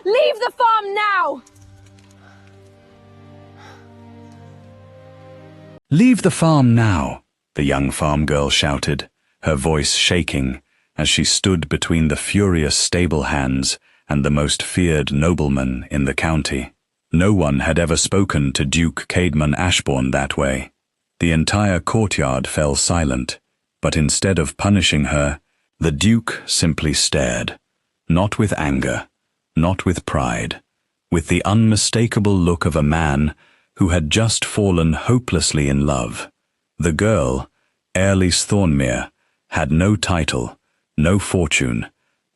Leave the farm now! "Leave the farm now," the young farm girl shouted, her voice shaking as she stood between the furious stable hands and the most feared nobleman in the county. No one had ever spoken to Duke Caedmon Ashbourne that way. The entire courtyard fell silent, but instead of punishing her, the Duke simply stared, not with anger, not with pride, with the unmistakable look of a man who had just fallen hopelessly in love. The girl, Ailís Thornmere, had no title, no fortune,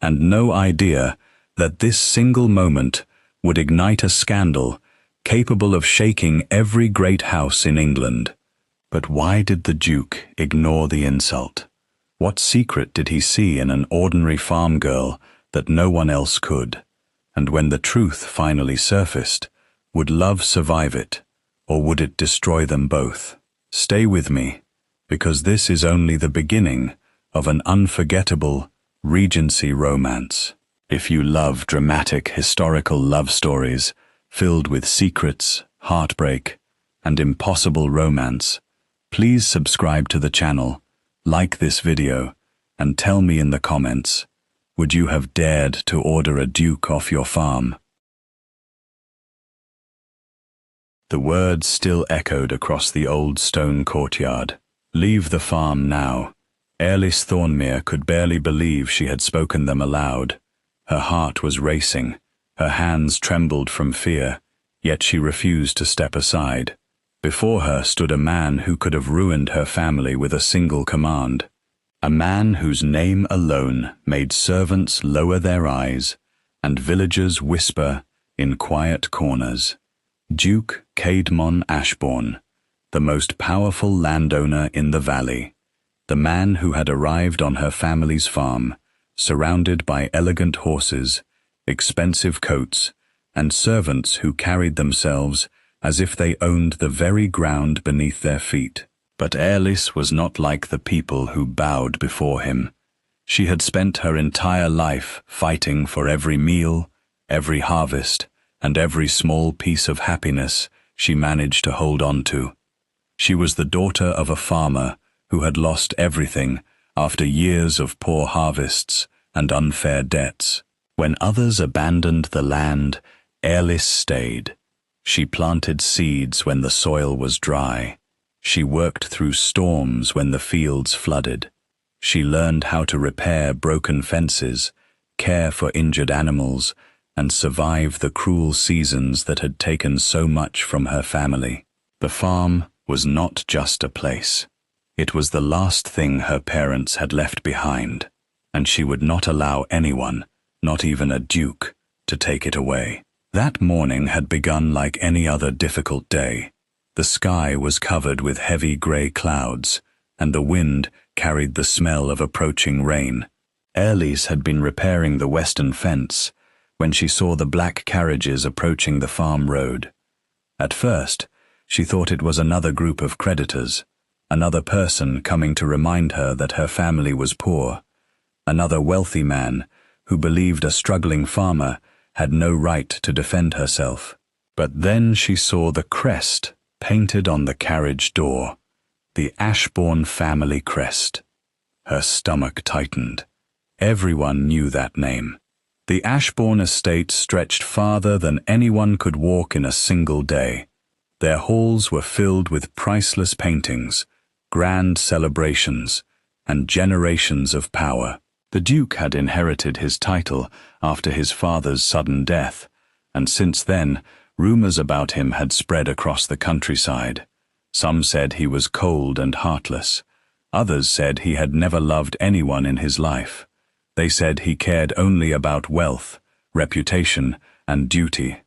and no idea that this single moment would ignite a scandal capable of shaking every great house in England. But why did the Duke ignore the insult? What secret did he see in an ordinary farm girl that no one else could? And when the truth finally surfaced, would love survive it, or would it destroy them both? Stay with me, because this is only the beginning of an unforgettable Regency romance. If you love dramatic historical love stories filled with secrets, heartbreak, and impossible romance, please subscribe to the channel, like this video, and tell me in the comments, would you have dared to order a duke off your farm? The words still echoed across the old stone courtyard. Leave the farm now. Ailís Thornmere could barely believe she had spoken them aloud. Her heart was racing, her hands trembled from fear, yet she refused to step aside. Before her stood a man who could have ruined her family with a single command. A man whose name alone made servants lower their eyes and villagers whisper in quiet corners. Duke Caedmon Ashbourne, the most powerful landowner in the valley, the man who had arrived on her family's farm, surrounded by elegant horses, expensive coats, and servants who carried themselves as if they owned the very ground beneath their feet. But Ailís was not like the people who bowed before him. She had spent her entire life fighting for every meal, every harvest, and every small piece of happiness she managed to hold on to. She was the daughter of a farmer who had lost everything after years of poor harvests and unfair debts. When others abandoned the land, Ailís stayed. She planted seeds when the soil was dry. She worked through storms when the fields flooded. She learned how to repair broken fences, care for injured animals, and survive the cruel seasons that had taken so much from her family. The farm was not just a place. It was the last thing her parents had left behind, and she would not allow anyone, not even a duke, to take it away. That morning had begun like any other difficult day. The sky was covered with heavy grey clouds, and the wind carried the smell of approaching rain. Ailís had been repairing the western fence when she saw the black carriages approaching the farm road. At first, she thought it was another group of creditors, another person coming to remind her that her family was poor, another wealthy man who believed a struggling farmer had no right to defend herself. But then she saw the crest painted on the carriage door, the Ashbourne family crest. Her stomach tightened. Everyone knew that name. The Ashbourne estate stretched farther than anyone could walk in a single day. Their halls were filled with priceless paintings, grand celebrations, and generations of power. The Duke had inherited his title after his father's sudden death, and since then, rumors about him had spread across the countryside. Some said he was cold and heartless. Others said he had never loved anyone in his life. They said he cared only about wealth, reputation, and duty.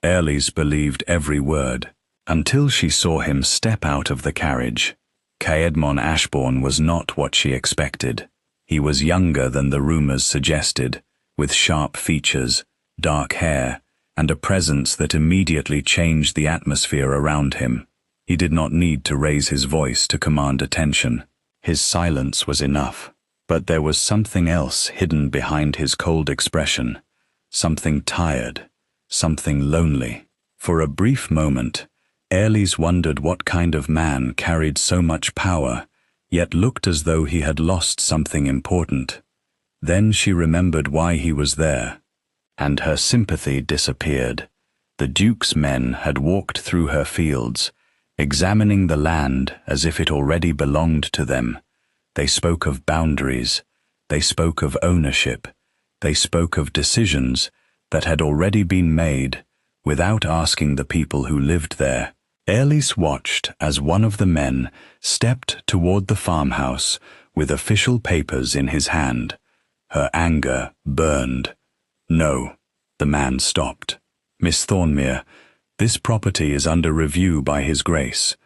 Ailís believed every word, until she saw him step out of the carriage. Caedmon Ashbourne was not what she expected. He was younger than the rumors suggested, with sharp features, dark hair, and a presence that immediately changed the atmosphere around him. He did not need to raise his voice to command attention. His silence was enough. But there was something else hidden behind his cold expression, something tired, something lonely. For a brief moment, Airlis wondered what kind of man carried so much power, yet looked as though he had lost something important. Then she remembered why he was there, and her sympathy disappeared. The Duke's men had walked through her fields, examining the land as if it already belonged to them. They spoke of boundaries, they spoke of ownership, they spoke of decisions that had already been made without asking the people who lived there. Airlis watched as one of the men stepped toward the farmhouse with official papers in his hand. Her anger burned. "No," the man stopped. "Miss Thornmere, this property is under review by His Grace.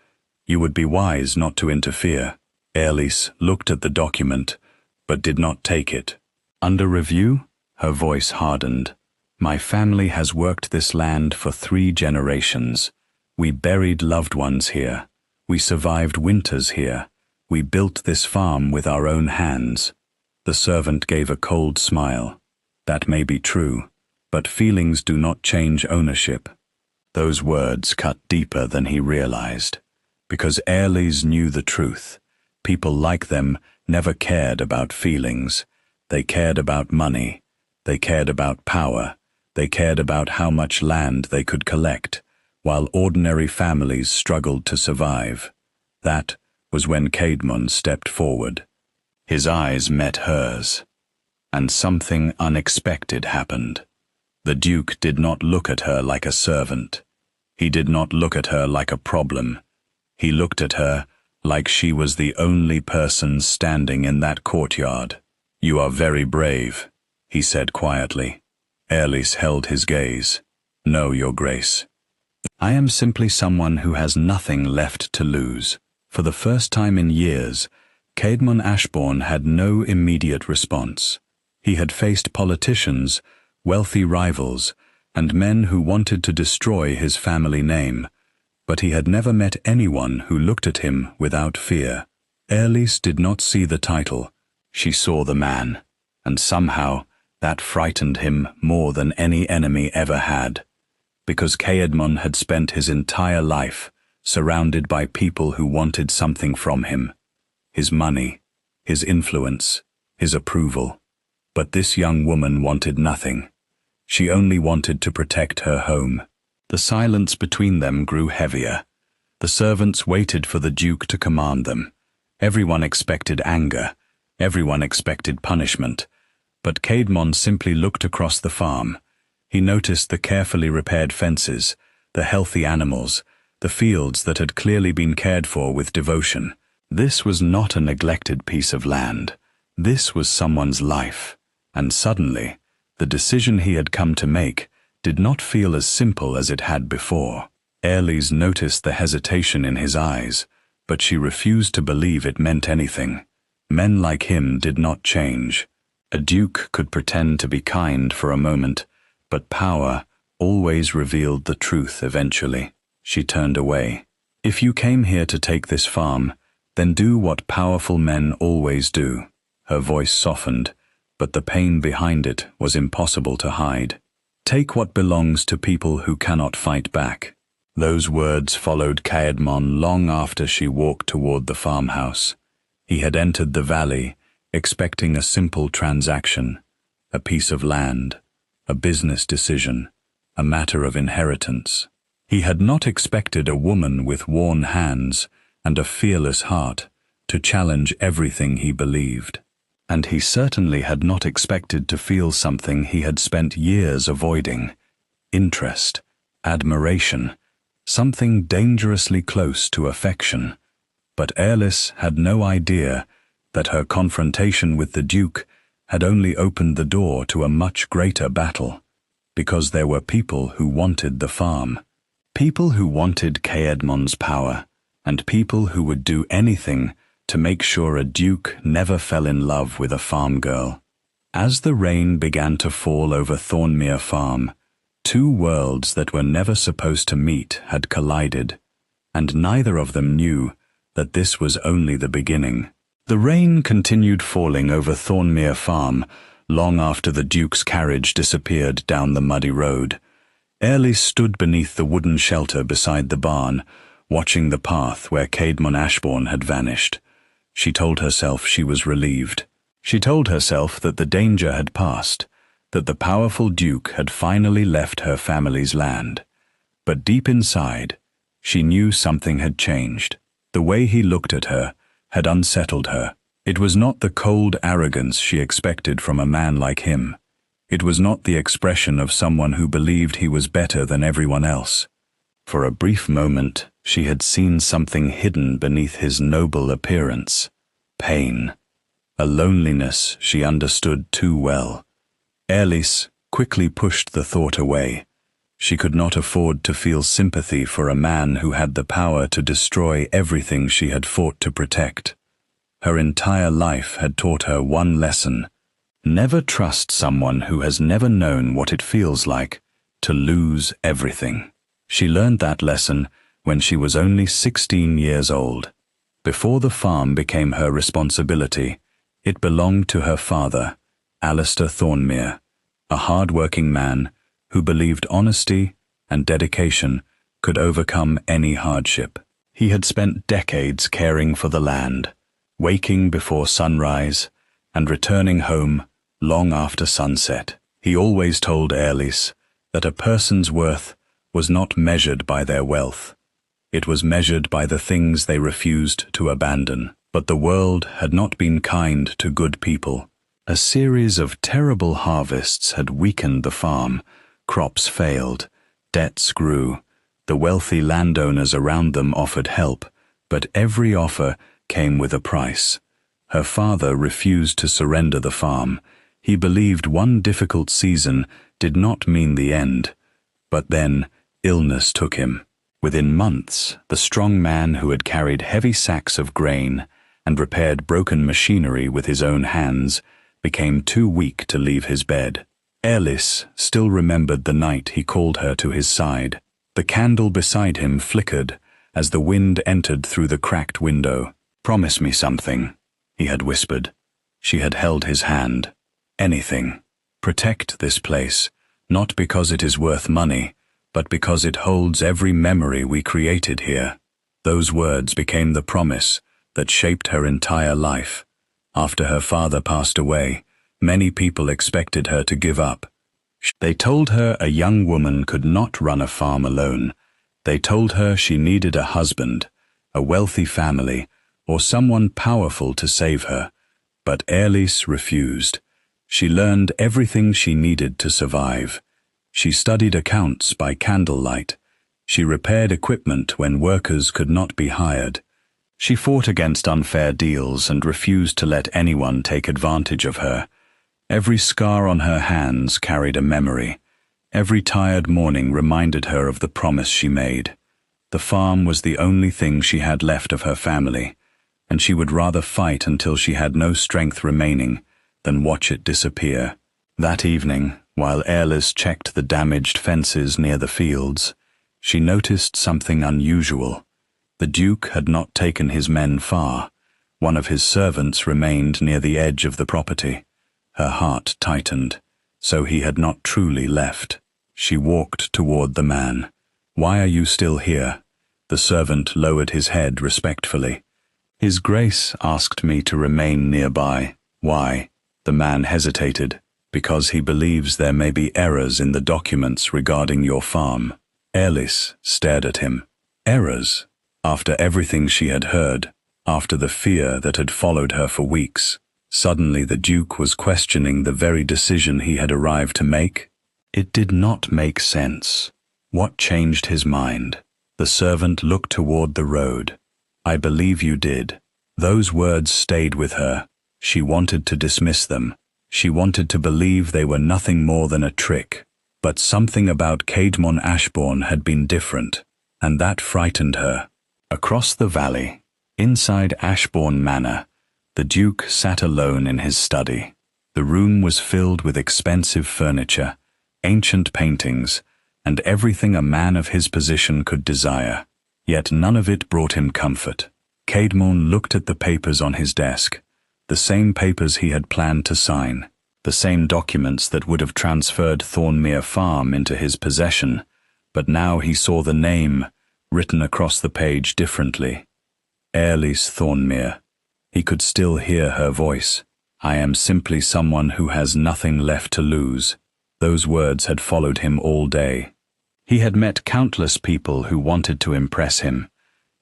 You would be wise not to interfere." Airlis looked at the document, but did not take it. "Under review?" Her voice hardened. "My family has worked this land for 3 generations. We buried loved ones here. We survived winters here. We built this farm with our own hands." The servant gave a cold smile. "That may be true, but feelings do not change ownership." Those words cut deeper than he realized, because Airlis knew the truth. People like them never cared about feelings. They cared about money. They cared about power. They cared about how much land they could collect, while ordinary families struggled to survive. That was when Caedmon stepped forward. His eyes met hers, and something unexpected happened. The Duke did not look at her like a servant. He did not look at her like a problem. He looked at her like she was the only person standing in that courtyard. "You are very brave," he said quietly. Airlis held his gaze. "No, Your Grace. I am simply someone who has nothing left to lose." For the first time in years, Caedmon Ashbourne had no immediate response. He had faced politicians, wealthy rivals, and men who wanted to destroy his family name, but he had never met anyone who looked at him without fear. Airlis did not see the title. She saw the man, and somehow that frightened him more than any enemy ever had, because Caedmon had spent his entire life surrounded by people who wanted something from him: his money, his influence, his approval. But this young woman wanted nothing. She only wanted to protect her home. The silence between them grew heavier. The servants waited for the Duke to command them. Everyone expected anger. Everyone expected punishment. But Caedmon simply looked across the farm. He noticed the carefully repaired fences, the healthy animals, the fields that had clearly been cared for with devotion. This was not a neglected piece of land. This was someone's life. And suddenly, the decision he had come to make did not feel as simple as it had before. Airlis noticed the hesitation in his eyes, but she refused to believe it meant anything. Men like him did not change. A duke could pretend to be kind for a moment, but power always revealed the truth eventually. She turned away. "If you came here to take this farm, then do what powerful men always do." Her voice softened, but the pain behind it was impossible to hide. "Take what belongs to people who cannot fight back." Those words followed Caedmon long after she walked toward the farmhouse. He had entered the valley, expecting a simple transaction, a piece of land, a business decision, a matter of inheritance. He had not expected a woman with worn hands and a fearless heart to challenge everything he believed. And he certainly had not expected to feel something he had spent years avoiding: interest, admiration, something dangerously close to affection. But Airlis had no idea that her confrontation with the Duke had only opened the door to a much greater battle, because there were people who wanted the farm. People who wanted Caedmon's power, and people who would do anything to make sure a duke never fell in love with a farm girl. As the rain began to fall over Thornmere Farm, 2 worlds that were never supposed to meet had collided, and neither of them knew that this was only the beginning. The rain continued falling over Thornmere Farm long after the Duke's carriage disappeared down the muddy road. Airlie stood beneath the wooden shelter beside the barn, watching the path where Caedmon Ashbourne had vanished. She told herself she was relieved. She told herself that the danger had passed, that the powerful Duke had finally left her family's land. But deep inside, she knew something had changed. The way he looked at her had unsettled her. It was not the cold arrogance she expected from a man like him. It was not the expression of someone who believed he was better than everyone else. For a brief moment, she had seen something hidden beneath his noble appearance. Pain. A loneliness she understood too well. Airlie quickly pushed the thought away. She could not afford to feel sympathy for a man who had the power to destroy everything she had fought to protect. Her entire life had taught her one lesson: never trust someone who has never known what it feels like to lose everything. She learned that lesson when she was only 16 years old. Before the farm became her responsibility, it belonged to her father, Alistair Thornmere, a hard-working man who believed honesty and dedication could overcome any hardship. He had spent decades caring for the land, waking before sunrise and returning home long after sunset. He always told Airlie that a person's worth was not measured by their wealth. It was measured by the things they refused to abandon. But the world had not been kind to good people. A series of terrible harvests had weakened the farm. Crops failed, debts grew. The wealthy landowners around them offered help, but every offer came with a price. Her father refused to surrender the farm. He believed one difficult season did not mean the end. But then illness took him. Within months, the strong man who had carried heavy sacks of grain and repaired broken machinery with his own hands became too weak to leave his bed. Airlie still remembered the night he called her to his side. The candle beside him flickered as the wind entered through the cracked window. "Promise me something," he had whispered. She had held his hand. "Anything. Protect this place, not because it is worth money, but because it holds every memory we created here." Those words became the promise that shaped her entire life. After her father passed away, many people expected her to give up. They told her a young woman could not run a farm alone. They told her she needed a husband, a wealthy family, or someone powerful to save her. But Airlie refused. She learned everything she needed to survive. She studied accounts by candlelight. She repaired equipment when workers could not be hired. She fought against unfair deals and refused to let anyone take advantage of her. Every scar on her hands carried a memory. Every tired morning reminded her of the promise she made. The farm was the only thing she had left of her family, and she would rather fight until she had no strength remaining than watch it disappear. That evening, while Airlie checked the damaged fences near the fields, she noticed something unusual. The Duke had not taken his men far. One of his servants remained near the edge of the property. Her heart tightened. So he had not truly left. She walked toward the man. "Why are you still here?" The servant lowered his head respectfully. "His Grace asked me to remain nearby." "Why?" The man hesitated. "Because he believes there may be errors in the documents regarding your farm." Airlie stared at him. Errors? After everything she had heard, after the fear that had followed her for weeks, suddenly the Duke was questioning the very decision he had arrived to make? It did not make sense. What changed his mind? The servant looked toward the road. "I believe you did." Those words stayed with her. She wanted to dismiss them. She wanted to believe they were nothing more than a trick. But something about Caedmon Ashbourne had been different, and that frightened her. Across the valley, inside Ashbourne Manor, the Duke sat alone in his study. The room was filled with expensive furniture, ancient paintings, and everything a man of his position could desire. Yet none of it brought him comfort. Caedmon looked at the papers on his desk, the same papers he had planned to sign. the same documents that would have transferred Thornmere Farm into his possession, but now he saw the name written across the page differently. Airlies Thornmere. He could still hear her voice. I am simply someone who has nothing left to lose. Those words had followed him all day. He had met countless people who wanted to impress him,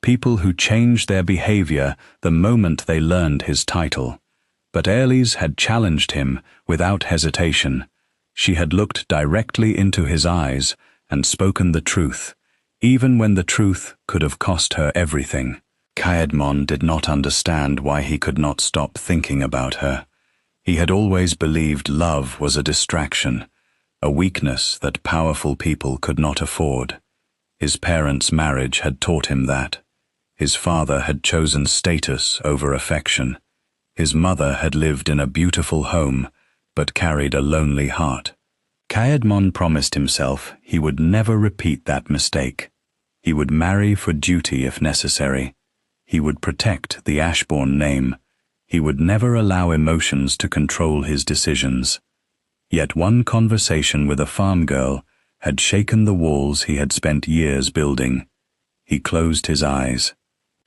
people who changed their behavior the moment they learned his title. But Airlies had challenged him without hesitation. She had looked directly into his eyes and spoken the truth, even when the truth could have cost her everything. Caedmon did not understand why he could not stop thinking about her. He had always believed love was a distraction, a weakness that powerful people could not afford. His parents' marriage had taught him that. His father had chosen status over affection. His mother had lived in a beautiful home, but carried a lonely heart. Caedmon promised himself he would never repeat that mistake. He would marry for duty if necessary. He would protect the Ashbourne name. He would never allow emotions to control his decisions. Yet one conversation with a farm girl had shaken the walls he had spent years building. He closed his eyes.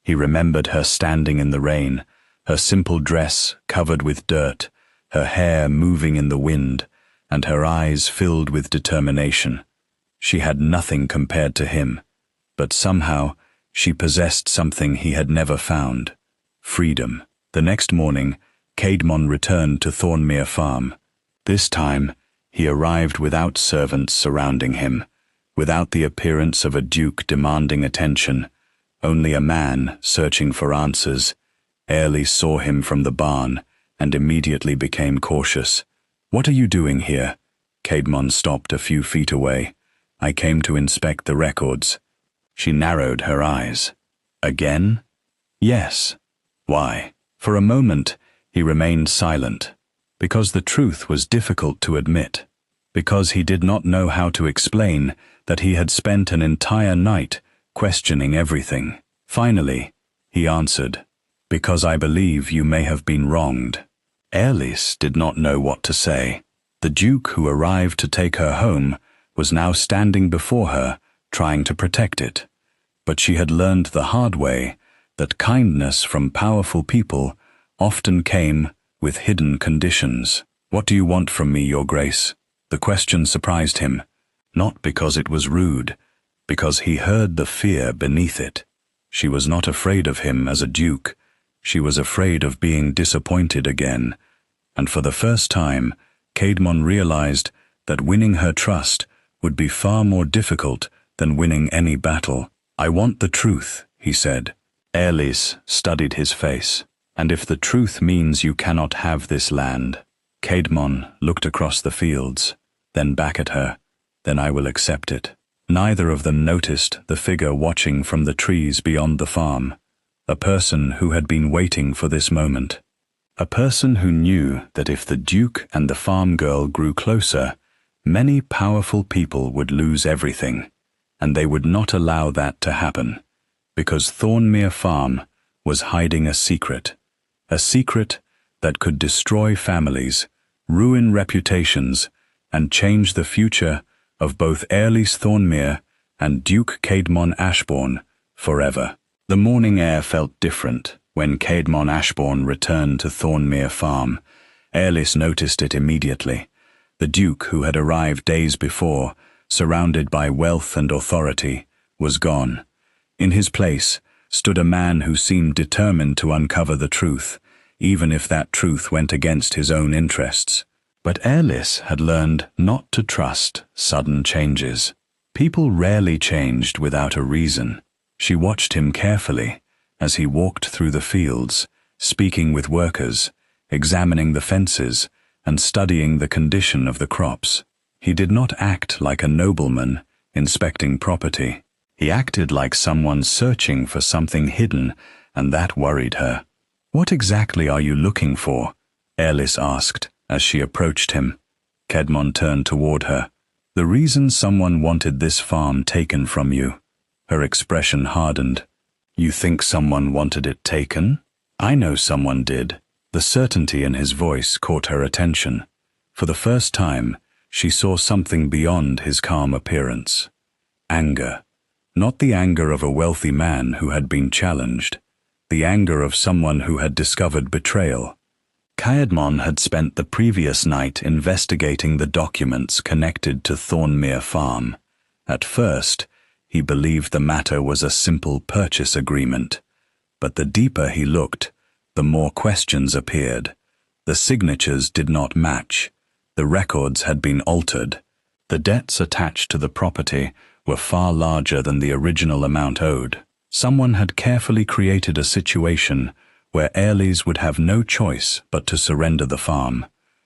He remembered her standing in the rain, her simple dress covered with dirt, her hair moving in the wind, and her eyes filled with determination. She had nothing compared to him, but somehow she possessed something he had never found: freedom. The next morning, Caedmon returned to Thornmere Farm. This time, he arrived without servants surrounding him, without the appearance of a duke demanding attention, only a man searching for answers. Airlies saw him from the barn and immediately became cautious. What are you doing here? Caedmon stopped a few feet away. I came to inspect the records. She narrowed her eyes. Again? Yes. Why? For a moment, he remained silent, because the truth was difficult to admit, because he did not know how to explain that he had spent an entire night questioning everything. Finally, he answered, because I believe you may have been wronged. Airlies did not know what to say. The Duke who arrived to take her home was now standing before her, trying to protect it. But she had learned the hard way that kindness from powerful people often came with hidden conditions. What do you want from me, Your Grace? The question surprised him, not because it was rude, because he heard the fear beneath it. She was not afraid of him as a duke. She was afraid of being disappointed again, and for the first time, Caedmon realized that winning her trust would be far more difficult than winning any battle. I want the truth, he said. Airlies studied his face. And if the truth means you cannot have this land. Caedmon looked across the fields, then back at her. Then I will accept it. Neither of them noticed the figure watching from the trees beyond the farm. A person who had been waiting for this moment. A person who knew that if the Duke and the farm girl grew closer, many powerful people would lose everything, and they would not allow that to happen, because Thornmere Farm was hiding a secret that could destroy families, ruin reputations, and change the future of both Airlies Thornmere and Duke Caedmon Ashbourne forever. The morning air felt different when Caedmon Ashbourne returned to Thornmere Farm. Airlies noticed it immediately. The Duke, who had arrived days before, surrounded by wealth and authority, was gone. In his place stood a man who seemed determined to uncover the truth, even if that truth went against his own interests. But Airlies had learned not to trust sudden changes. People rarely changed without a reason. She watched him carefully as he walked through the fields, speaking with workers, examining the fences, and studying the condition of the crops. He did not act like a nobleman inspecting property. He acted like someone searching for something hidden, and that worried her. What exactly are you looking for? Airlies asked as she approached him. Caedmon turned toward her. The reason someone wanted this farm taken from you. Her expression hardened. You think someone wanted it taken? I know someone did. The certainty in his voice caught her attention. For the first time, she saw something beyond his calm appearance. Anger. Not the anger of a wealthy man who had been challenged, the anger of someone who had discovered betrayal. Caedmon had spent the previous night investigating the documents connected to Thornmere Farm. At first, he believed the matter was a simple purchase agreement, but the deeper he looked, the more questions appeared. The signatures did not match. The records had been altered. The debts attached to the property were far larger than the original amount owed. Someone had carefully created a situation where Airlies would have no choice but to surrender the farm,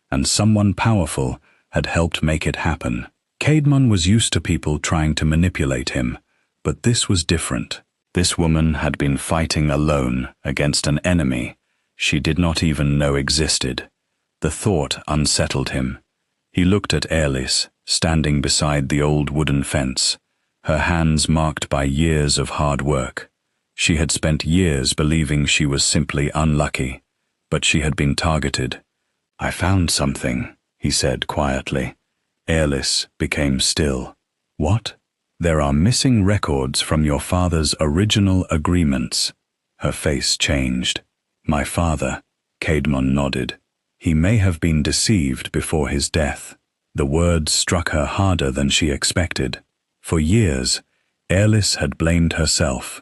and someone powerful had helped make it happen. Caedmon was used to people trying to manipulate him, but this was different. This woman had been fighting alone against an enemy she did not even know existed. The thought unsettled him. He looked at Airlis, standing beside the old wooden fence, her hands marked by years of hard work. She had spent years believing she was simply unlucky, but she had been targeted. "I found something," he said quietly. Airlis became still. "What?" "There are missing records from your father's original agreements." Her face changed. "My father," Caedmon nodded. "He may have been deceived before his death." The words struck her harder than she expected. For years, Airlis had blamed herself.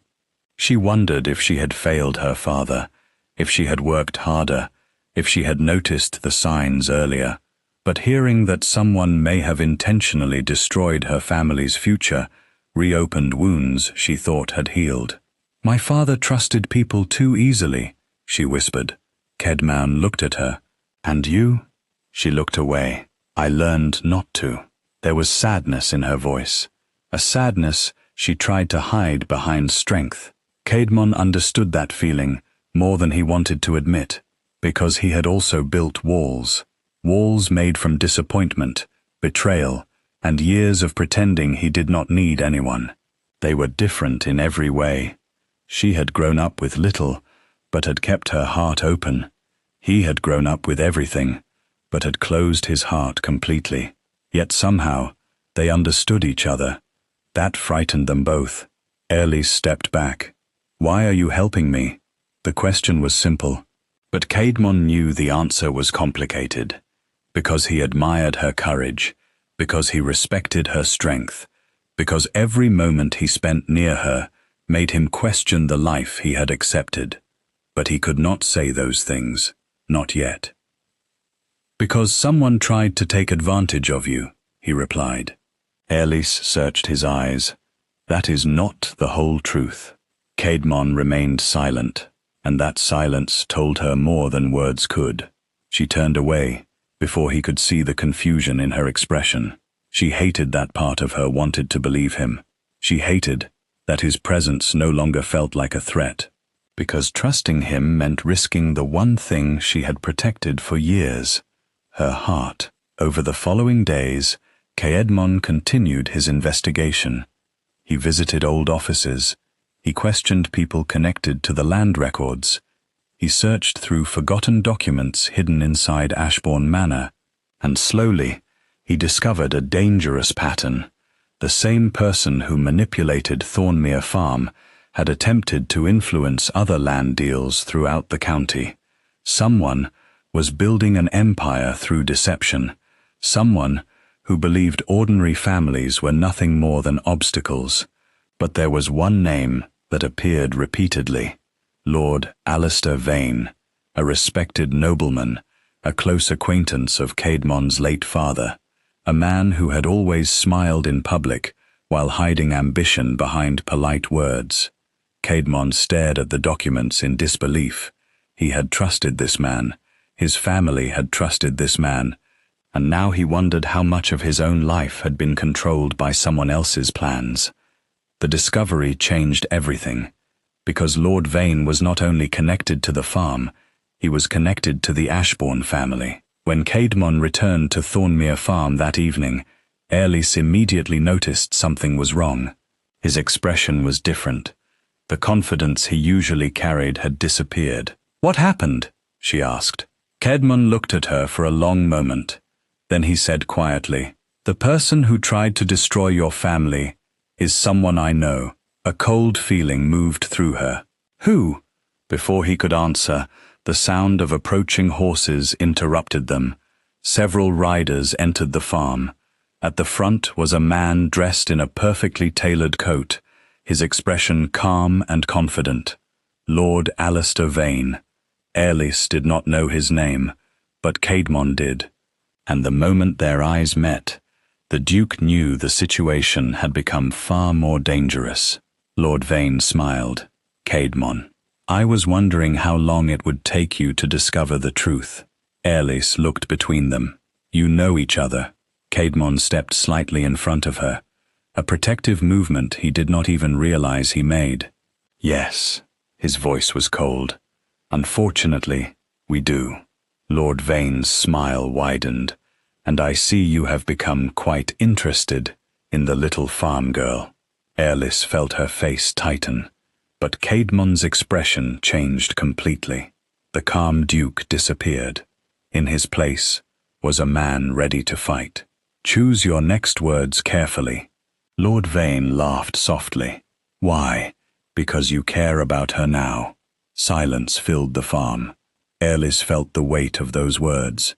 She wondered if she had failed her father, if she had worked harder, if she had noticed the signs earlier. But hearing that someone may have intentionally destroyed her family's future reopened wounds she thought had healed. "My father trusted people too easily," she whispered. Caedmon looked at her. "And you?" She looked away. "I learned not to." There was sadness in her voice, a sadness she tried to hide behind strength. Caedmon understood that feeling more than he wanted to admit, because he had also built walls. Walls made from disappointment, betrayal, and years of pretending he did not need anyone. They were different in every way. She had grown up with little, but had kept her heart open. He had grown up with everything, but had closed his heart completely. Yet somehow, they understood each other. That frightened them both. Airlis stepped back. "Why are you helping me?" The question was simple, but Caedmon knew the answer was complicated. Because he admired her courage, because he respected her strength, because every moment he spent near her made him question the life he had accepted. But he could not say those things, not yet. "Because someone tried to take advantage of you," he replied. Airlis searched his eyes. "That is not the whole truth." Caedmon remained silent, and that silence told her more than words could. She turned away before he could see the confusion in her expression. She hated that part of her wanted to believe him. She hated that his presence no longer felt like a threat, because trusting him meant risking the one thing she had protected for years, her heart. Over the following days, Caedmon continued his investigation. He visited old offices. He questioned people connected to the land records. He searched through forgotten documents hidden inside Ashbourne Manor, and slowly he discovered a dangerous pattern. The same person who manipulated Thornmere Farm had attempted to influence other land deals throughout the county. Someone was building an empire through deception, someone who believed ordinary families were nothing more than obstacles. But there was one name that appeared repeatedly: Lord Alistair Vane, a respected nobleman, a close acquaintance of Caedmon's late father, a man who had always smiled in public while hiding ambition behind polite words. Caedmon stared at the documents in disbelief. He had trusted this man, his family had trusted this man, and now he wondered how much of his own life had been controlled by someone else's plans. The discovery changed everything, because Lord Vane was not only connected to the farm, he was connected to the Ashbourne family. When Caedmon returned to Thornmere Farm that evening, Airlis immediately noticed something was wrong. His expression was different. The confidence he usually carried had disappeared. "What happened?" she asked. Caedmon looked at her for a long moment. Then he said quietly, "The person who tried to destroy your family is someone I know." A cold feeling moved through her. "Who?" Before he could answer, the sound of approaching horses interrupted them. Several riders entered the farm. At the front was a man dressed in a perfectly tailored coat, his expression calm and confident. Lord Alistair Vane. Airlis did not know his name, but Caedmon did. And the moment their eyes met, the Duke knew the situation had become far more dangerous. Lord Vane smiled. "Caedmon, I was wondering how long it would take you to discover the truth." Airlis looked between them. "You know each other." Caedmon stepped slightly in front of her, a protective movement he did not even realize he made. "Yes." His voice was cold. "Unfortunately, we do." Lord Vane's smile widened. "And I see you have become quite interested in the little farm girl." Airlis felt her face tighten, but Caedmon's expression changed completely. The calm Duke disappeared. In his place was a man ready to fight. "Choose your next words carefully." Lord Vane laughed softly. "Why? Because you care about her now." Silence filled the farm. Airlis felt the weight of those words.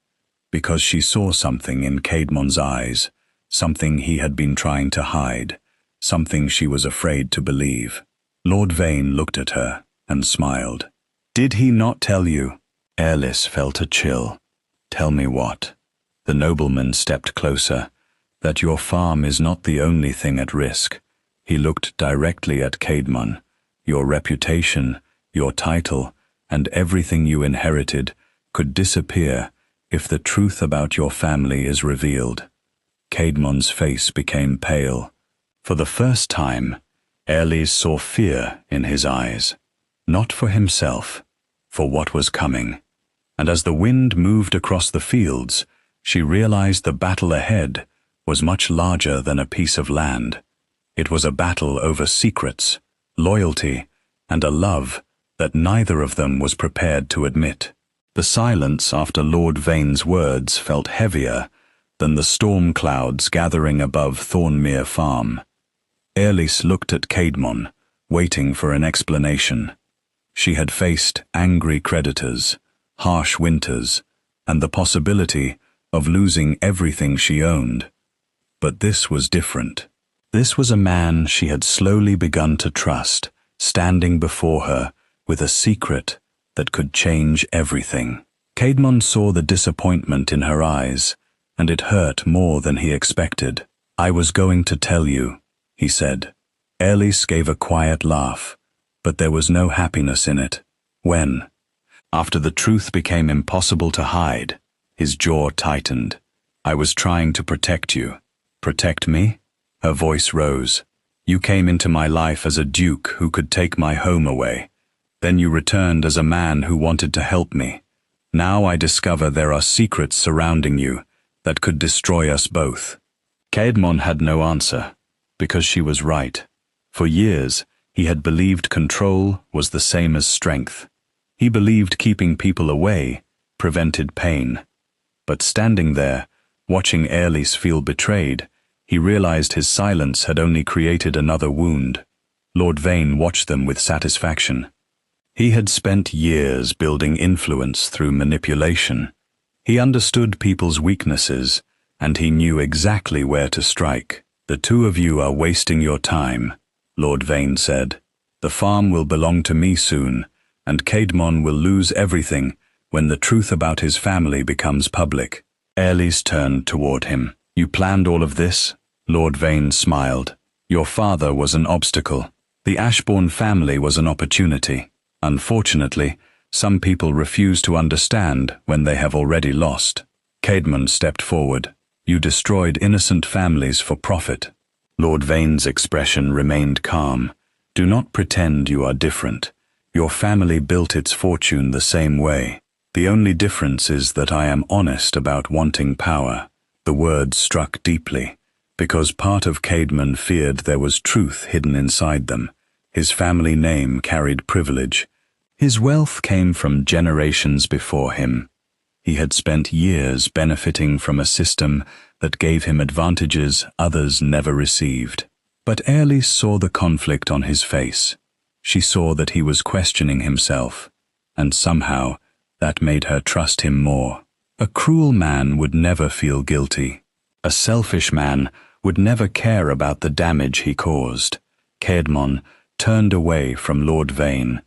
Because she saw something in Caedmon's eyes, something he had been trying to hide, something she was afraid to believe. Lord Vane looked at her and smiled. "Did he not tell you?" Airlis felt a chill. "Tell me what?" The nobleman stepped closer. "That your farm is not the only thing at risk." He looked directly at Caedmon. "Your reputation, your title, and everything you inherited could disappear if the truth about your family is revealed." Caedmon's face became pale. For the first time, Airlis saw fear in his eyes. Not for himself, for what was coming. And as the wind moved across the fields, she realized the battle ahead was much larger than a piece of land. It was a battle over secrets, loyalty, and a love that neither of them was prepared to admit. The silence after Lord Vane's words felt heavier than the storm clouds gathering above Thornmere Farm. Airlis looked at Caedmon, waiting for an explanation. She had faced angry creditors, harsh winters, and the possibility of losing everything she owned. But this was different. This was a man she had slowly begun to trust, standing before her with a secret that could change everything. Caedmon saw the disappointment in her eyes, and it hurt more than he expected. "I was going to tell you," he said. Airlis gave a quiet laugh, but there was no happiness in it. "When?" "After the truth became impossible to hide." His jaw tightened. "I was trying to protect you." "Protect me?" Her voice rose. "You came into my life as a duke who could take my home away. Then you returned as a man who wanted to help me. Now I discover there are secrets surrounding you that could destroy us both." Caedmon had no answer, because she was right. For years, he had believed control was the same as strength. He believed keeping people away prevented pain. But standing there, watching Airlis feel betrayed, he realized his silence had only created another wound. Lord Vane watched them with satisfaction. He had spent years building influence through manipulation. He understood people's weaknesses, and he knew exactly where to strike. "The two of you are wasting your time," Lord Vane said. "The farm will belong to me soon, and Caedmon will lose everything when the truth about his family becomes public." Airlis turned toward him. "You planned all of this?" Lord Vane smiled. "Your father was an obstacle. The Ashbourne family was an opportunity. Unfortunately, some people refuse to understand when they have already lost." Caedmon stepped forward. "You destroyed innocent families for profit." Lord Vane's expression remained calm. "Do not pretend you are different. Your family built its fortune the same way. The only difference is that I am honest about wanting power." The words struck deeply, because part of Caedmon feared there was truth hidden inside them. His family name carried privilege. His wealth came from generations before him. He had spent years benefiting from a system that gave him advantages others never received. But Airlis saw the conflict on his face. She saw that he was questioning himself, and somehow that made her trust him more. A cruel man would never feel guilty. A selfish man would never care about the damage he caused. Caedmon turned away from Lord Vane.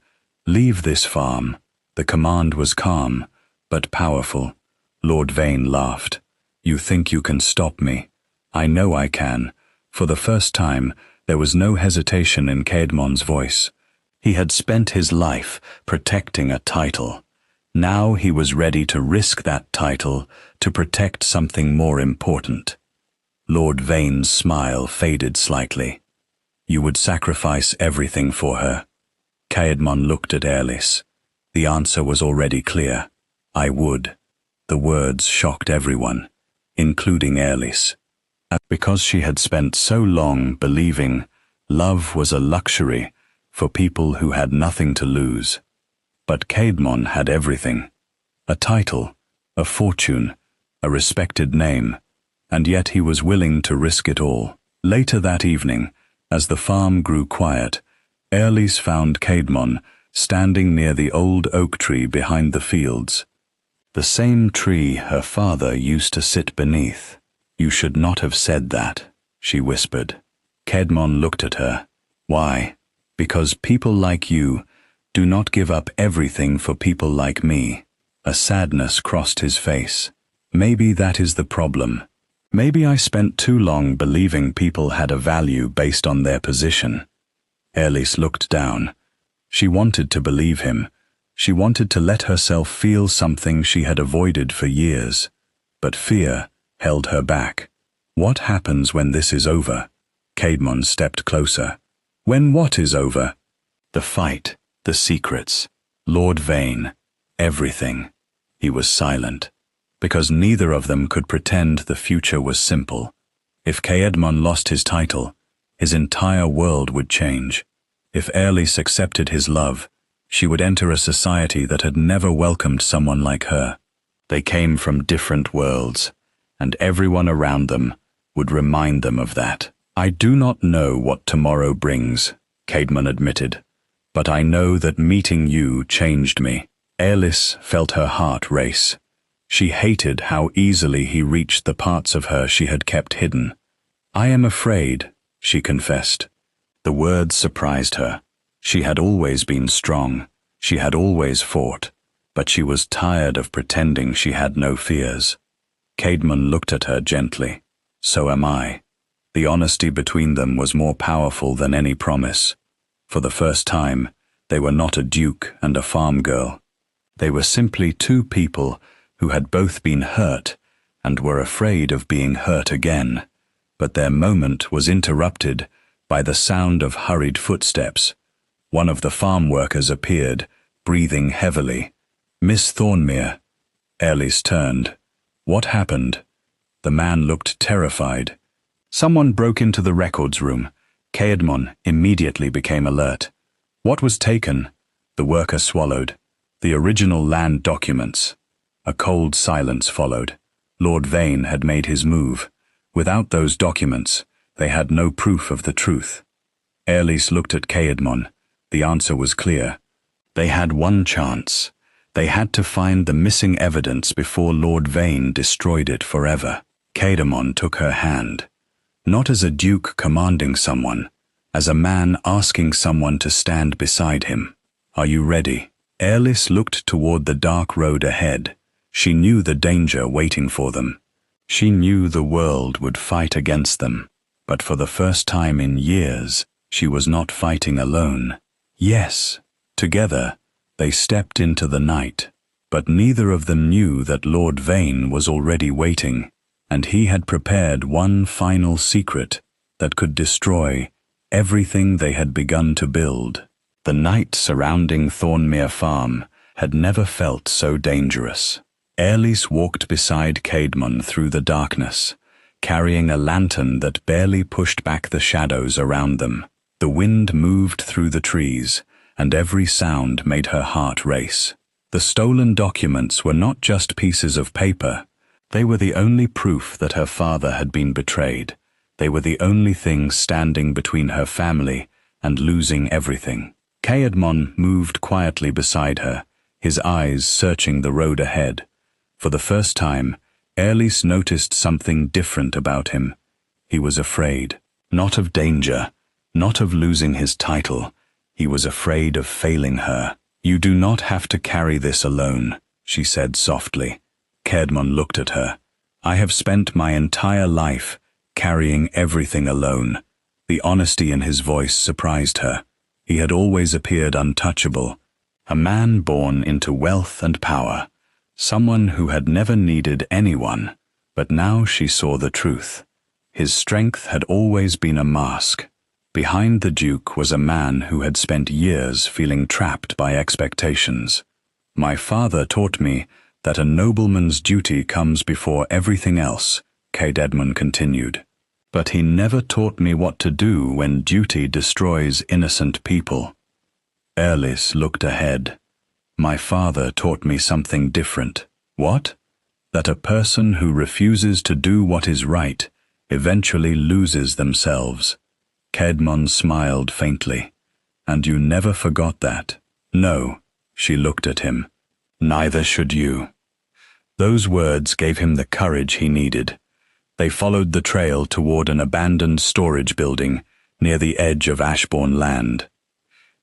"Leave this farm." The command was calm, but powerful. Lord Vane laughed. "You think you can stop me? I know I can." For the first time, there was no hesitation in Caedmon's voice. He had spent his life protecting a title. Now he was ready to risk that title to protect something more important. Lord Vane's smile faded slightly. "You would sacrifice everything for her?" Caedmon looked at Airlis. The answer was already clear. "I would." The words shocked everyone, including Airlis, because she had spent so long believing love was a luxury for people who had nothing to lose. But Caedmon had everything. A title, a fortune, a respected name, and yet he was willing to risk it all. Later that evening, as the farm grew quiet, Airlis found Caedmon standing near the old oak tree behind the fields. The same tree her father used to sit beneath. "You should not have said that," she whispered. Caedmon looked at her. "Why?" "Because people like you do not give up everything for people like me." A sadness crossed his face. "Maybe that is the problem. Maybe I spent too long believing people had a value based on their position." Airlis looked down. She wanted to believe him. She wanted to let herself feel something she had avoided for years. But fear held her back. "What happens when this is over?" Caedmon stepped closer. "When what is over?" "The fight, the secrets, Lord Vane, everything." He was silent, because neither of them could pretend the future was simple. If Caedmon lost his title, his entire world would change. If Airlis accepted his love, she would enter a society that had never welcomed someone like her. They came from different worlds, and everyone around them would remind them of that. "I do not know what tomorrow brings," Caedmon admitted, "but I know that meeting you changed me." Airlis felt her heart race. She hated how easily he reached the parts of her she had kept hidden. "I am afraid," she confessed. The words surprised her. She had always been strong. She had always fought. But she was tired of pretending she had no fears. Caedmon looked at her gently. "So am I." The honesty between them was more powerful than any promise. For the first time, they were not a duke and a farm girl. They were simply two people who had both been hurt and were afraid of being hurt again. But their moment was interrupted by the sound of hurried footsteps. One of the farm workers appeared, breathing heavily. "Miss Thornmere." Airlis turned. "What happened?" The man looked terrified. "Someone broke into the records room." Caedmon immediately became alert. "What was taken?" The worker swallowed. "The original land documents." A cold silence followed. Lord Vane had made his move. Without those documents, they had no proof of the truth. Airlis looked at Caedmon. The answer was clear. They had one chance. They had to find the missing evidence before Lord Vane destroyed it forever. Caedmon took her hand. Not as a duke commanding someone, as a man asking someone to stand beside him. "Are you ready?" Airlis looked toward the dark road ahead. She knew the danger waiting for them. She knew the world would fight against them. But for the first time in years, she was not fighting alone. Yes, together, they stepped into the night. But neither of them knew that Lord Vane was already waiting, and he had prepared one final secret that could destroy everything they had begun to build. The night surrounding Thornmere Farm had never felt so dangerous. Airlis walked beside Caedmon through the darkness, carrying a lantern that barely pushed back the shadows around them. The wind moved through the trees, and every sound made her heart race. The stolen documents were not just pieces of paper. They were the only proof that her father had been betrayed. They were the only thing standing between her family and losing everything. Caedmon moved quietly beside her, his eyes searching the road ahead. For the first time, Aerys noticed something different about him. He was afraid, not of danger, not of losing his title. He was afraid of failing her. "You do not have to carry this alone," she said softly. Caedmon looked at her. "I have spent my entire life carrying everything alone." The honesty in his voice surprised her. He had always appeared untouchable, a man born into wealth and power, someone who had never needed anyone. But now she saw the truth. His strength had always been a mask. Behind the Duke was a man who had spent years feeling trapped by expectations. "My father taught me that a nobleman's duty comes before everything else," Caedmon continued. "But he never taught me what to do when duty destroys innocent people." Aerys looked ahead. "My father taught me something different." "What?" "That a person who refuses to do what is right eventually loses themselves." Caedmon smiled faintly. "And you never forgot that?" "No." She looked at him. "Neither should you." Those words gave him the courage he needed. They followed the trail toward an abandoned storage building near the edge of Ashbourne land.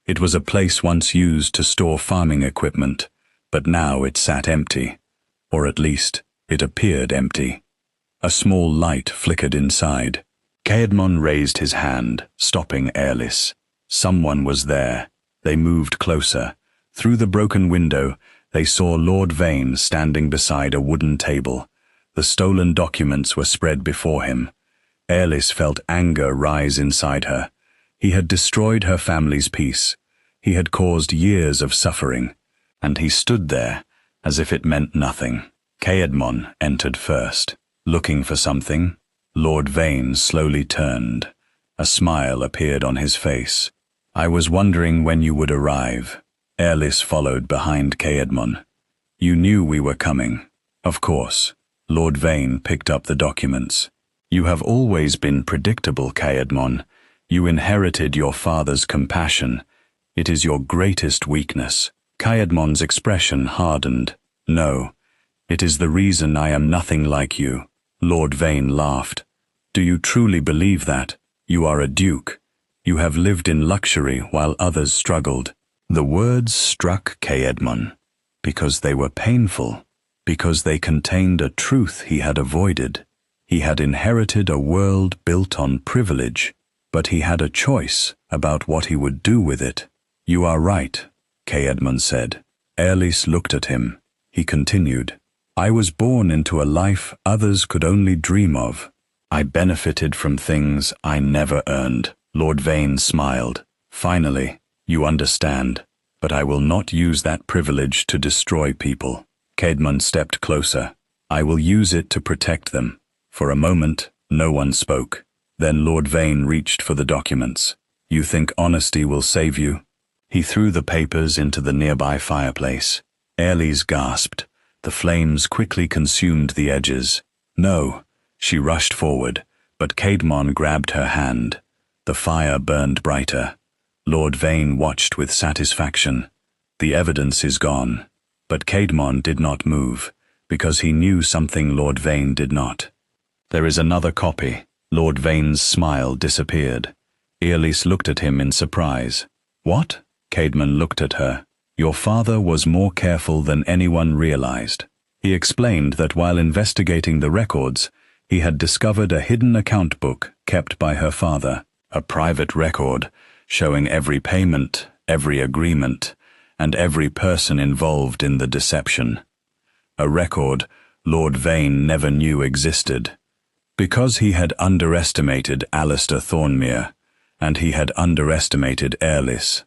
It was a place once used to store farming equipment, but now it sat empty. Or at least, it appeared empty. A small light flickered inside. Caedmon raised his hand, stopping Aerys. Someone was there. They moved closer. Through the broken window, they saw Lord Vane standing beside a wooden table. The stolen documents were spread before him. Aerys felt anger rise inside her. He had destroyed her family's peace. He had caused years of suffering. And he stood there, as if it meant nothing. Caedmon entered first. Looking for something? Lord Vane slowly turned. A smile appeared on his face. "I was wondering when you would arrive." Aerys followed behind Caedmon. "You knew we were coming." "Of course." Lord Vane picked up the documents. "You have always been predictable, Caedmon. You inherited your father's compassion. It is your greatest weakness." Caedmon's expression hardened. "No, it is the reason I am nothing like you." Lord Vane laughed. "Do you truly believe that? You are a duke. You have lived in luxury while others struggled." The words struck Caedmon, because they were painful, because they contained a truth he had avoided. He had inherited a world built on privilege, but he had a choice about what he would do with it. "You are right," Caedmon said. Aerys looked at him. He continued, "I was born into a life others could only dream of. I benefited from things I never earned." Lord Vane smiled. "Finally, you understand, but I will not use that privilege to destroy people." Caedmon stepped closer. "I will use it to protect them." For a moment, no one spoke. Then Lord Vane reached for the documents. "You think honesty will save you?" He threw the papers into the nearby fireplace. Aerys gasped. The flames quickly consumed the edges. "No." She rushed forward, but Caedmon grabbed her hand. The fire burned brighter. Lord Vane watched with satisfaction. "The evidence is gone." But Caedmon did not move, because he knew something Lord Vane did not. "There is another copy." Lord Vane's smile disappeared. Aerys looked at him in surprise. "What?" Caedmon looked at her. "Your father was more careful than anyone realized." He explained that while investigating the records, he had discovered a hidden account book kept by her father, a private record showing every payment, every agreement, and every person involved in the deception. A record Lord Vane never knew existed. Because he had underestimated Alistair Thornmere, and he had underestimated Aerys.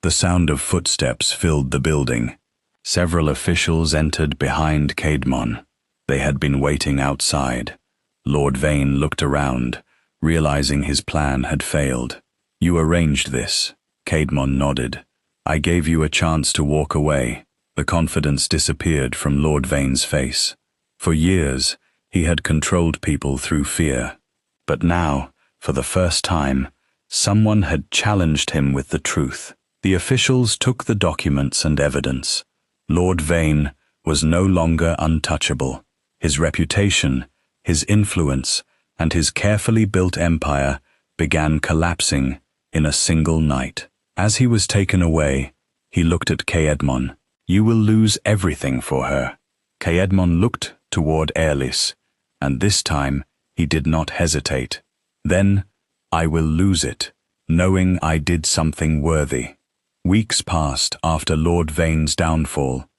The sound of footsteps filled the building. Several officials entered behind Caedmon. They had been waiting outside. Lord Vane looked around, realizing his plan had failed. "You arranged this." Caedmon nodded. "I gave you a chance to walk away." The confidence disappeared from Lord Vane's face. For years, he had controlled people through fear. But now, for the first time, someone had challenged him with the truth. The officials took the documents and evidence. Lord Vane was no longer untouchable. His reputation, his influence, and his carefully built empire began collapsing in a single night. As he was taken away, he looked at Caedmon. "You will lose everything for her." Caedmon looked toward Aerys, and this time he did not hesitate. "Then I will lose it, knowing I did something worthy." Weeks passed after Lord Vane's downfall.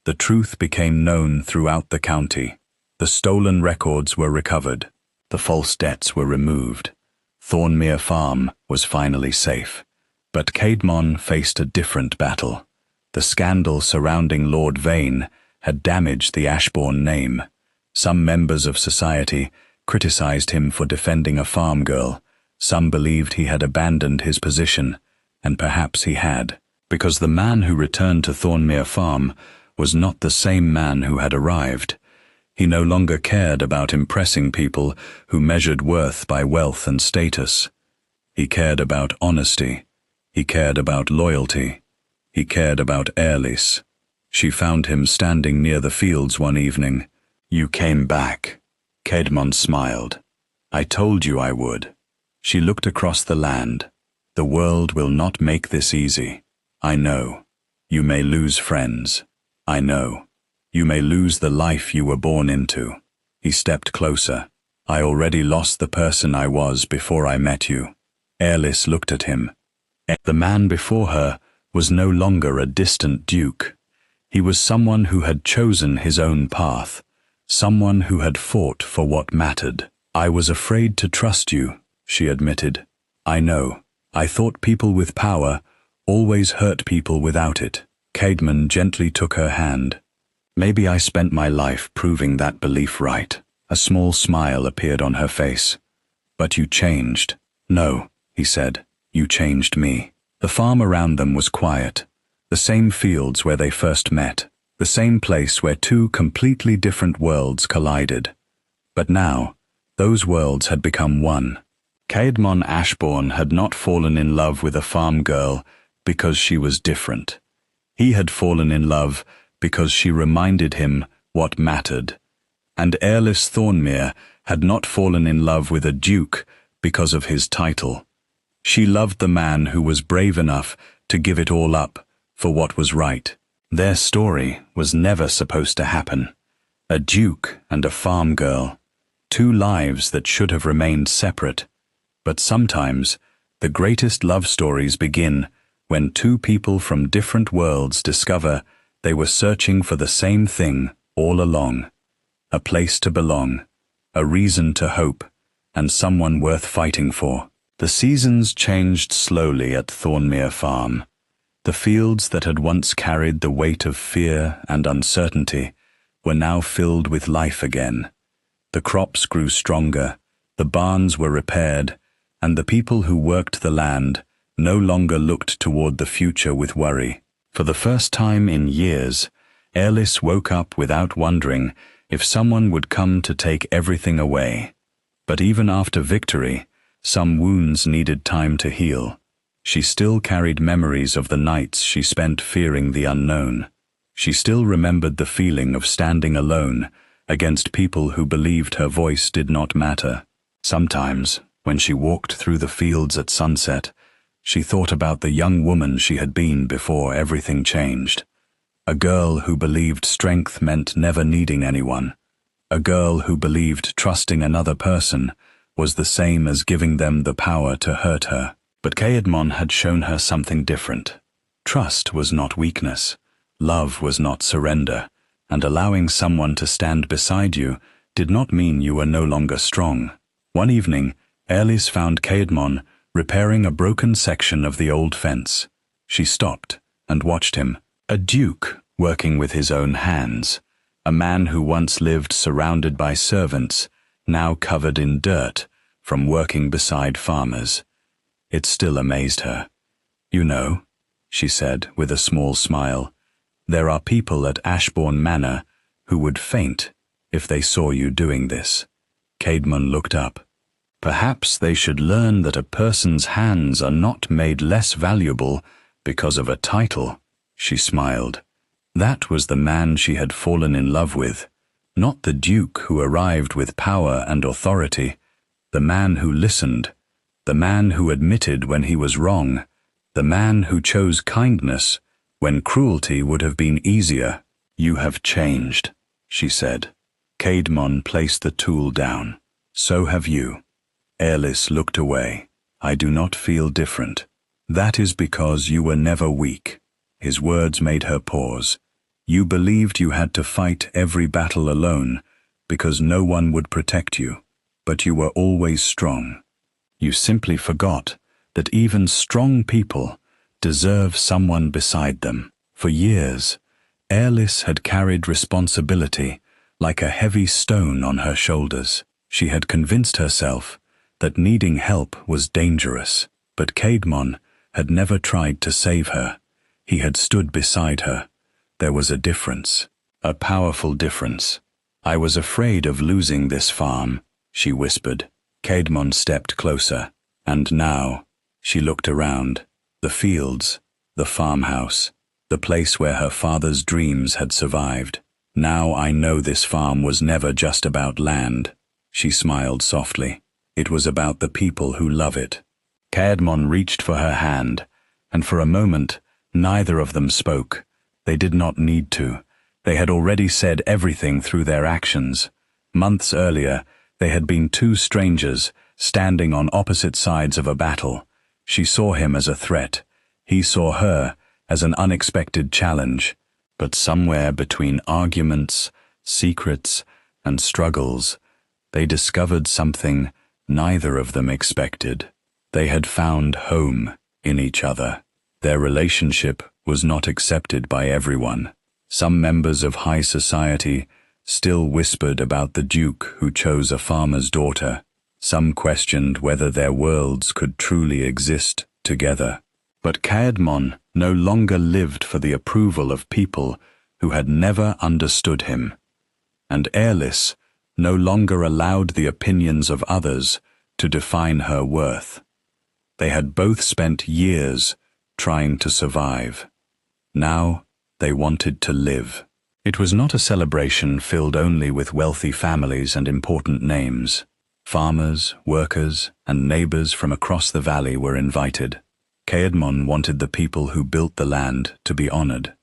The truth became known throughout the county. The stolen records were recovered. The false debts were removed. Thornmere Farm was finally safe. But Caedmon faced a different battle. The scandal surrounding Lord Vane had damaged the Ashbourne name. Some members of society criticized him for defending a farm girl. Some believed he had abandoned his position, and perhaps he had, because the man who returned to Thornmere Farm was not the same man who had arrived. He no longer cared about impressing people who measured worth by wealth and status. He cared about honesty. He cared about loyalty. He cared about Aerys. She found him standing near the fields one evening. "You came back." Caedmon smiled. "I told you I would." She looked across the land. "The world will not make this easy. I know. You may lose friends. I know. You may lose the life you were born into." He stepped closer. "I already lost the person I was before I met you." Aerys looked at him. The man before her was no longer a distant duke. He was someone who had chosen his own path, someone who had fought for what mattered. "I was afraid to trust you," she admitted. "I know. I thought people with power always hurt people without it." Caedmon gently took her hand. "Maybe I spent my life proving that belief right." A small smile appeared on her face. "But you changed." "No," he said. "You changed me." The farm around them was quiet. The same fields where they first met. The same place where two completely different worlds collided. But now, those worlds had become one. Caedmon Ashbourne had not fallen in love with a farm girl because she was different. He had fallen in love because she reminded him what mattered. And Aerys Thornmere had not fallen in love with a duke because of his title. She loved the man who was brave enough to give it all up for what was right. Their story was never supposed to happen. A duke and a farm girl. Two lives that should have remained separate. But sometimes, the greatest love stories begin when two people from different worlds discover they were searching for the same thing all along. A place to belong, a reason to hope, and someone worth fighting for. The seasons changed slowly at Thornmere Farm. The fields that had once carried the weight of fear and uncertainty were now filled with life again. The crops grew stronger, the barns were repaired, and the people who worked the land no longer looked toward the future with worry. For the first time in years, Aerys woke up without wondering if someone would come to take everything away. But even after victory, some wounds needed time to heal. She still carried memories of the nights she spent fearing the unknown. She still remembered the feeling of standing alone against people who believed her voice did not matter. Sometimes, when she walked through the fields at sunset, she thought about the young woman she had been before everything changed. A girl who believed strength meant never needing anyone. A girl who believed trusting another person was the same as giving them the power to hurt her. But Caedmon had shown her something different. Trust was not weakness. Love was not surrender. And allowing someone to stand beside you did not mean you were no longer strong. One evening, Aerys found Caedmon repairing a broken section of the old fence. She stopped and watched him. A duke working with his own hands. A man who once lived surrounded by servants, now covered in dirt from working beside farmers. It still amazed her. "You know," she said with a small smile, There are people at Ashbourne Manor who would faint if they saw you doing this. Caedmon looked up. Perhaps they should learn that a person's hands are not made less valuable because of a title. She smiled. That was the man she had fallen in love with, not the duke who arrived with power and authority, the man who listened, the man who admitted when he was wrong, the man who chose kindness when cruelty would have been easier. You have changed, she said. Caedmon placed the tool down. So have you. Aerys looked away. I do not feel different. That is because you were never weak. His words made her pause. You believed you had to fight every battle alone because no one would protect you, but you were always strong. You simply forgot that even strong people deserve someone beside them. For years, Aerys had carried responsibility like a heavy stone on her shoulders. She had convinced herself that needing help was dangerous, but Caedmon had never tried to save her. He had stood beside her. There was a difference, a powerful difference. I was afraid of losing this farm, she whispered. Caedmon stepped closer, and now, she looked around. The fields, the farmhouse, the place where her father's dreams had survived. Now I know this farm was never just about land. She smiled softly. It was about the people who love it. Caedmon reached for her hand, and for a moment, neither of them spoke. They did not need to. They had already said everything through their actions. Months earlier, they had been two strangers, standing on opposite sides of a battle. She saw him as a threat. He saw her as an unexpected challenge. But somewhere between arguments, secrets, and struggles, they discovered something neither of them expected. They had found home in each other. Their relationship was not accepted by everyone. Some members of high society still whispered about the duke who chose a farmer's daughter. Some questioned whether their worlds could truly exist together. But Caedmon no longer lived for the approval of people who had never understood him. And Aerys no longer allowed the opinions of others to define her worth. They had both spent years trying to survive. Now they wanted to live. It was not a celebration filled only with wealthy families and important names. Farmers, workers, and neighbors from across the valley were invited. Caedmon wanted the people who built the land to be honored.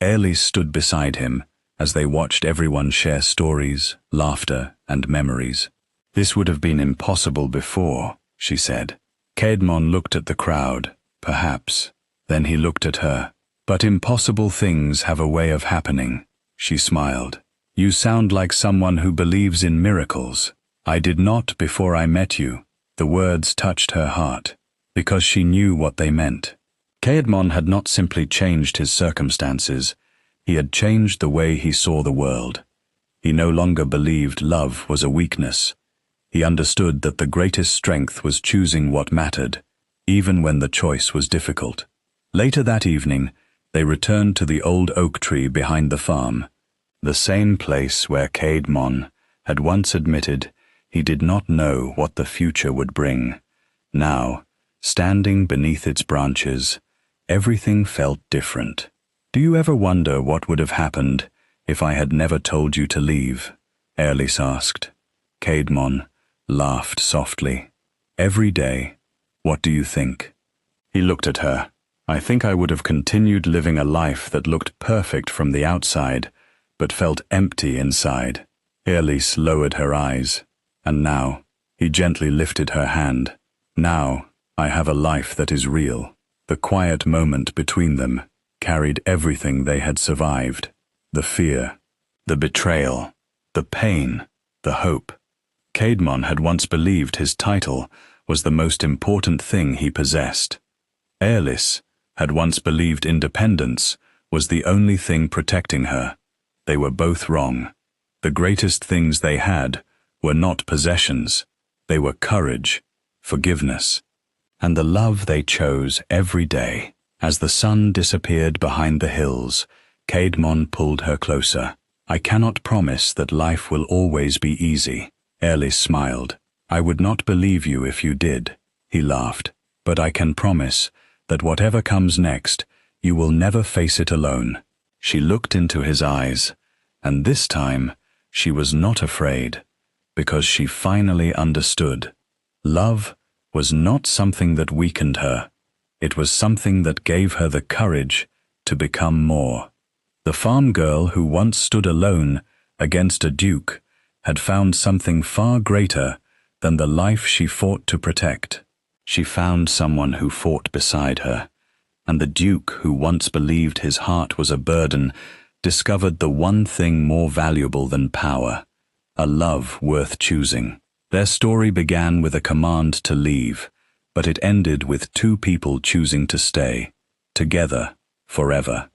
Aerys stood beside him as they watched everyone share stories, laughter, and memories. This would have been impossible before, she said. Caedmon looked at the crowd, perhaps. Then he looked at her. But impossible things have a way of happening, she smiled. You sound like someone who believes in miracles. I did not before I met you. The words touched her heart, because she knew what they meant. Caedmon had not simply changed his circumstances, he had changed the way he saw the world. He no longer believed love was a weakness. He understood that the greatest strength was choosing what mattered, even when the choice was difficult. Later that evening, they returned to the old oak tree behind the farm, the same place where Caedmon had once admitted he did not know what the future would bring. Now, standing beneath its branches, everything felt different. Do you ever wonder what would have happened if I had never told you to leave? Aerys asked. Caedmon laughed softly. Every day. What do you think? He looked at her. I think I would have continued living a life that looked perfect from the outside, but felt empty inside. Aerys lowered her eyes. And now, he gently lifted her hand. Now, I have a life that is real. The quiet moment between them carried everything they had survived. The fear, the betrayal, the pain, the hope. Caedmon had once believed his title was the most important thing he possessed. Aerys had once believed independence was the only thing protecting her. They were both wrong. The greatest things they had were not possessions. They were courage, forgiveness, and the love they chose every day. As the sun disappeared behind the hills, Caedmon pulled her closer. I cannot promise that life will always be easy. Elis smiled. I would not believe you if you did. He laughed. But I can promise that whatever comes next, you will never face it alone. She looked into his eyes, and this time she was not afraid, because she finally understood. Love was not something that weakened her. It was something that gave her the courage to become more. The farm girl who once stood alone against a duke had found something far greater than the life she fought to protect. She found someone who fought beside her, and the duke who once believed his heart was a burden discovered the one thing more valuable than power, a love worth choosing. Their story began with a command to leave, but it ended with two people choosing to stay, together, forever.